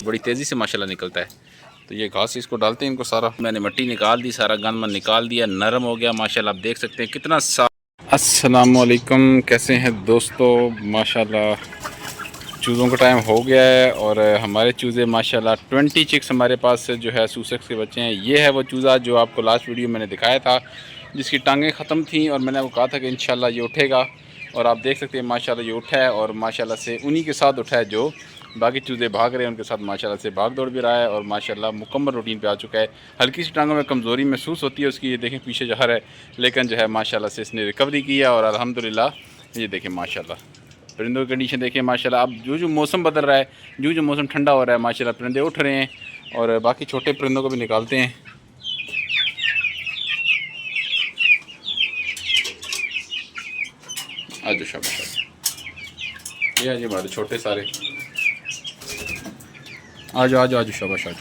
बड़ी तेज़ी से माशाल्लाह निकलता है। तो ये घास इसको डालते हैं, इनको सारा मैंने मिट्टी निकाल दी, सारा गंद मन निकाल दिया, नरम हो गया माशाल्लाह। आप देख सकते हैं कितना साफ। अस्सलामुअलैकुम, कैसे हैं दोस्तों? माशाल्लाह चूज़ों का टाइम हो गया है और हमारे चूज़े माशाल्लाह 20 चिक्स हमारे पास जो है सूसेक्स के बच्चे हैं। ये है वो चूज़ा जो आपको लास्ट वीडियो मैंने दिखाया था, जिसकी टांगें ख़त्म थी और मैंने वो कहा था कि इंशाल्लाह ये उठेगा। और आप देख सकते हैं माशाल्लाह ये उठा है और माशाल्लाह से उन्हीं के साथ उठा है जो बाकी चूज़े भाग रहे हैं, उनके साथ माशाल्लाह से भाग दौड़ भी रहा है और माशाल्लाह मुकम्मल रूटीन पे आ चुका है। हल्की सी टांगों में कमज़ोरी महसूस होती है उसकी, ये देखें पीछे जा रहा है, लेकिन जो है माशाल्लाह से इसने रिकवरी की है और अल्हम्दुलिल्लाह ये देखें माशाल्लाह परिंदों की कंडीशन देखिए माशाल्लाह। अब जो मौसम बदल रहा है, जो मौसम ठंडा हो रहा है माशाल्लाह परिंदे उठ रहे हैं और बाकी छोटे परिंदों को भी निकालते हैं। आज शाबाश, ये आज हमारे छोटे सारे आज शाबाश आज।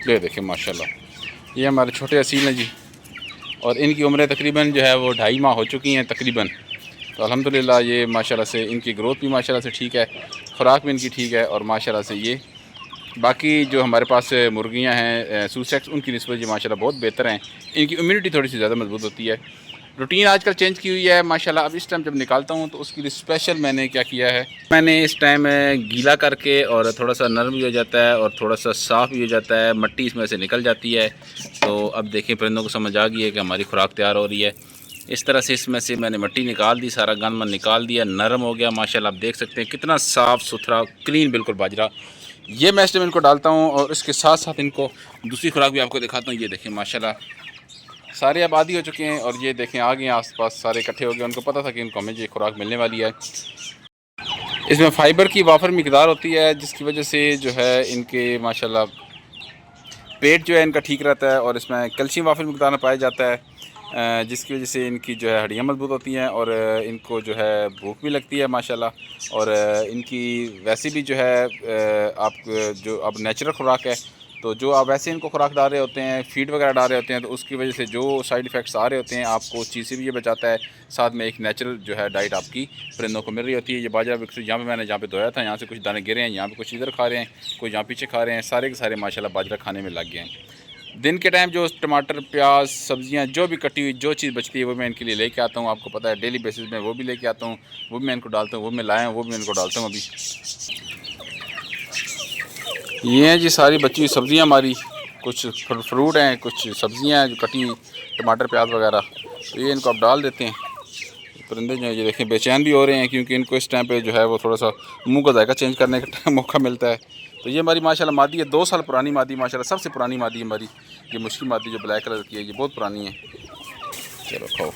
ये देखें माशाल्लाह, ये हमारे छोटे असील हैं जी और इनकी उम्रें तकरीबन जो है वो 2.5 माह हो चुकी हैं तकरीबन। तो अल्हम्दुलिल्लाह ये माशाल्लाह से इनकी ग्रोथ भी माशाल्लाह से ठीक है, ख़ुराक भी इनकी ठीक है और माशाल्लाह से ये बाकी जो हमारे पास मुर्गियां हैं सूसेक्स, उनकी निस्बत ये माशाल्लाह बहुत बेहतर हैं। इनकी इम्यूनिटी थोड़ी सी ज़्यादा मजबूत होती है। रूटीन आजकल चेंज की हुई है माशाल्लाह। अब इस टाइम जब निकालता हूँ तो उसके लिए स्पेशल मैंने क्या किया है, मैंने इस टाइम गीला करके और थोड़ा सा नरम भी हो जाता है और थोड़ा सा साफ़ भी हो जाता है, मट्टी इसमें से निकल जाती है। तो अब देखें परिंदों को समझ आ गई है कि हमारी खुराक तैयार हो रही है। इस तरह से इसमें से मैंने मिट्टी निकाल दी, सारा गंद मन निकाल दिया, नरम हो गया माशाल्लाह। आप देख सकते हैं कितना साफ़ सुथरा क्लीन बिल्कुल बाजरा। ये मैं इस टाइम इनको डालता हूँ और इसके साथ साथ इनको दूसरी खुराक भी आपको दिखाता हूँ। ये देखें माशाल्लाह सारे आबादी हो चुके हैं और ये देखें आ गए आसपास सारे इकट्ठे हो गए। उनको पता था कि इनको हमें ये खुराक मिलने वाली है। इसमें फ़ाइबर की वाफर मिकदार होती है, जिसकी वजह से जो है इनके माशाल्लाह पेट जो है इनका ठीक रहता है और इसमें कैल्शियम वाफर मिकदार में पाया जाता है, जिसकी वजह से इनकी जो है हड्डियाँ मजबूत होती हैं और इनको जो है भूख भी लगती है माशाल्लाह। और इनकी वैसे भी जो है आप जो अब नेचुरल खुराक है, तो जो आप वैसे इनको खुराक डाल रहे होते हैं, फीड वगैरह डाल रहे होते हैं, तो उसकी वजह से जो साइड इफ़ेक्ट्स आ रहे होते हैं आपको उस चीज़ से भी ये बचाता है। साथ में एक नेचुरल जो है डाइट आपकी परिंदों को मिल रही होती है। ये बाजरा यहाँ पे मैंने जहाँ पे धोया था, यहाँ से कुछ दाने गिरे हैं, यहाँ पे कुछ इधर खा रहे हैं, कुछ यहाँ पीछे खा रहे हैं, सारे के सारे माशाल्लाह बाजरा खाने में लग गए हैं। दिन के टाइम जो टमाटर प्याज सब्जियां जो भी कटी हुई जो चीज़ बचती है वो मैं इनके लिए लेके आता हूँ। आपको पता है डेली बेसिस में वो भी लेके आता हूँ, वो भी मैं इनको डालता हूँ, वो मैं लाया हूँ, वो भी मैं इनको डालता हूँ। अभी ये हैं जी सारी बची हुई सब्ज़ियाँ हमारी, कुछ फ्रूट हैं, कुछ सब्ज़ियाँ हैं जो कटी टमाटर प्याज वगैरह, तो ये इनको अब डाल देते हैं। परिंदे जो है ये देखें बेचैन भी हो रहे हैं क्योंकि इनको इस टाइम पे जो है वो थोड़ा सा मुंह का जायका चेंज करने का मौका मिलता है। तो ये हमारी माशाल्लाह मादी है, 2 साल पुरानी मादी माशाल्लाह, सबसे पुरानी मादी हमारी ये मुश्किल मादी जो ब्लैक कलर की है, ये बहुत पुरानी है। चलो खाओ।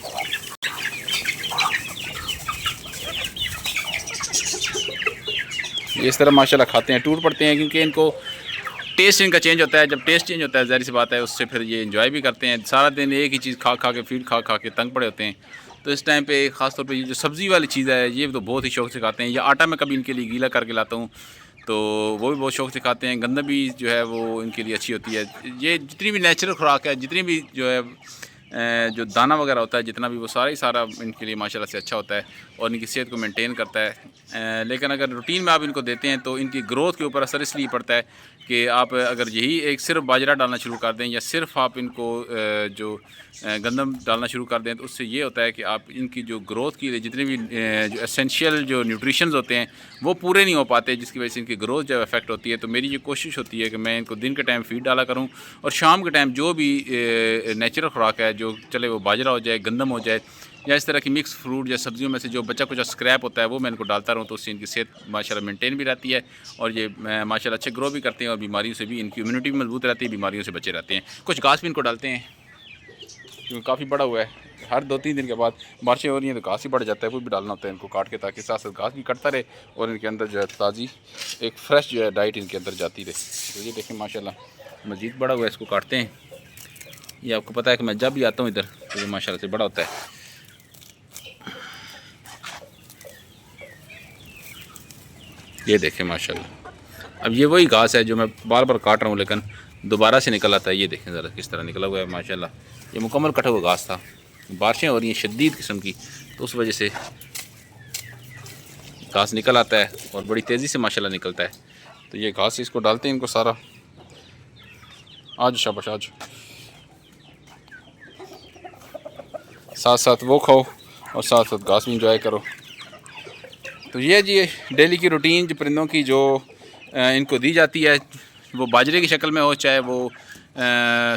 ये इस तरह माशाल्लाह खाते हैं, टूट पड़ते हैं क्योंकि इनको टेस्ट इनका चेंज होता है। जब टेस्ट चेंज होता है ज़ाहिर सी बात है उससे फिर ये एंजॉय भी करते हैं। सारा दिन एक ही चीज़ खा खा के फीड खा खा के तंग पड़े होते हैं। तो इस टाइम पे ख़ास तौर पे ये जो सब्ज़ी वाली चीज़ है ये तो बहुत ही शौक़ से खाते हैं। या आटा मैं कभी इनके लिए गीला करके लाता हूँ तो वो भी बहुत शौक़ से खाते हैं। गंदम भी जो है वो इनके लिए अच्छी होती है। ये जितनी भी नेचुरल खुराक है, जितनी भी जो है जो दाना वगैरह होता है, जितना भी वो सारा ही सारा इनके लिए माशाल्लाह से अच्छा होता है और इनकी सेहत को मेंटेन करता है। लेकिन अगर रूटीन में आप इनको देते हैं तो इनकी ग्रोथ के ऊपर असर इसलिए पड़ता है कि आप अगर यही एक सिर्फ बाजरा डालना शुरू कर दें या सिर्फ आप इनको जो गंदम डालना शुरू कर दें, तो उससे ये होता है कि आप इनकी जो ग्रोथ के लिए जितने भी जो एसेंशियल जो न्यूट्रिशंस होते हैं वो पूरे नहीं हो पाते, जिसकी वजह से इनकी ग्रोथ जो इफेक्ट होती है। तो मेरी ये कोशिश होती है कि मैं इनको दिन के टाइम फीड डाला करूँ और शाम के टाइम जो भी नेचुरल खुराक है, जो चले वो बाजरा हो जाए, गंदम हो जाए या इस तरह की मिक्स फ्रूट या सब्जियों में से जो बचा कुछ स्क्रैप होता है वो मैं इनको डालता रहूँ, तो उससे इनकी सेहत माशाल्लाह मेंटेन भी रहती है और ये माशाल्लाह अच्छे ग्रो भी करते हैं और बीमारियों से भी इनकी इम्यूनिटी भी मजबूत रहती है, बीमारियों से बचे रहते हैं। कुछ घास भी इनको डालते हैं क्योंकि काफ़ी बड़ा हुआ है। हर 2-3 दिन के बाद बारिशें हो रही हैं तो घास ही बढ़ जाता है, वो भी डालना होता है इनको काट के, ताकि साथ साथ घास भी कटता रहे और इनके अंदर जो है ताज़ी एक फ्रेश जो है डाइट इनके अंदर जाती रहे। तो ये देखें माशाल्लाह मज़ीद बड़ा हुआ है, इसको काटते हैं। ये आपको पता है कि मैं जब भी आता हूँ इधर तो ये माशाल्लाह से बड़ा होता है। ये देखें माशाल्लाह, अब ये वही घास है जो मैं बार बार काट रहा हूँ लेकिन दोबारा से निकल आता है। ये देखें ज़रा किस तरह निकला हुआ है माशाल्लाह। ये मुकम्मल कटा हुआ घास था, बारिशें हो रही हैं शदीद किस्म की, तो उस वजह से घास निकल आता है और बड़ी तेज़ी से माशाल्लाह निकलता है। तो ये घास इसको डालते हैं इनको सारा। आज शाबाश आज, साथ साथ वो खाओ और साथ साथ घास भी इंजॉय करो। तो ये जी डेली की रूटीन जो परिंदों की जो इनको दी जाती है, वो बाजरे की शक्ल में हो, चाहे वो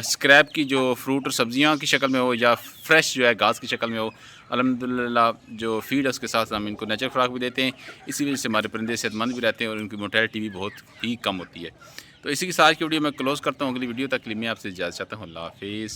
स्क्रैप की जो फ्रूट और सब्जियां की शक्ल में हो, या फ्रेश जो है घास की शक्ल में हो। अल्हम्दुलिल्लाह जो फीड है उसके साथ हम इनको नेचुरल खुराक भी देते हैं। इसी वजह से हमारे परिंदे सेहतमंद भी रहते हैं और उनकी मोर्टेलिटी भी बहुत ही कम होती है। तो इसी के साथ की वीडियो मैं क्लोज़ करता हूँ। अगली वीडियो तक के लिए मैं आपसे इजाज़त चाहता हूँ। अल्लाह हाफिज़।